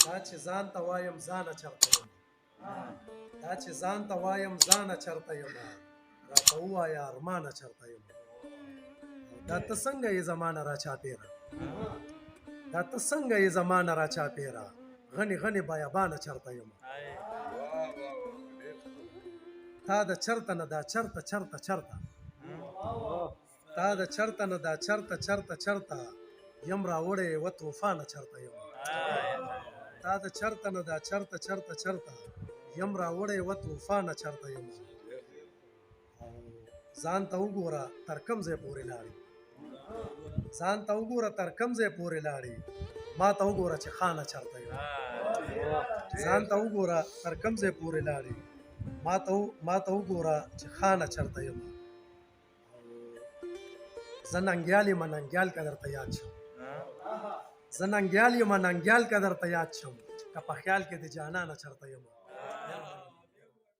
دا چې ځان ته وایم ځانه چرته یم دا چې ځان ته وایم ځانه چرته یم راته ووایه ارمانه چرته یم دا ته څنګه یې زمانه را چاپېره دا ته څنګه یې زمانه را چاپېره غني غني بیابانه چرته یم تا د چرته نه دا چرته چرته چرته تا د چرته نه دا چرته چرته چرته یم راوړی و طوفانه چرته یم تا د چرته نه دا چرته چرته چرته یم راوړی و طوفانه چرته یم ځان ته وګوره تر کوم ځای پورې لاړې ځان ته وګوره تر کوم ځای پورې لاړې ما ته وګوره چې خانه چرته یم ځان ته وګوره تر کوم ځای پورې لاړې ما ته وګوره چې خانه چرته یم زه ننګیال یم ننګیال که درته یاد شم زه ننګیال یم ننګیال که درته یاد شم که په خیال کې د جانانه چرته یم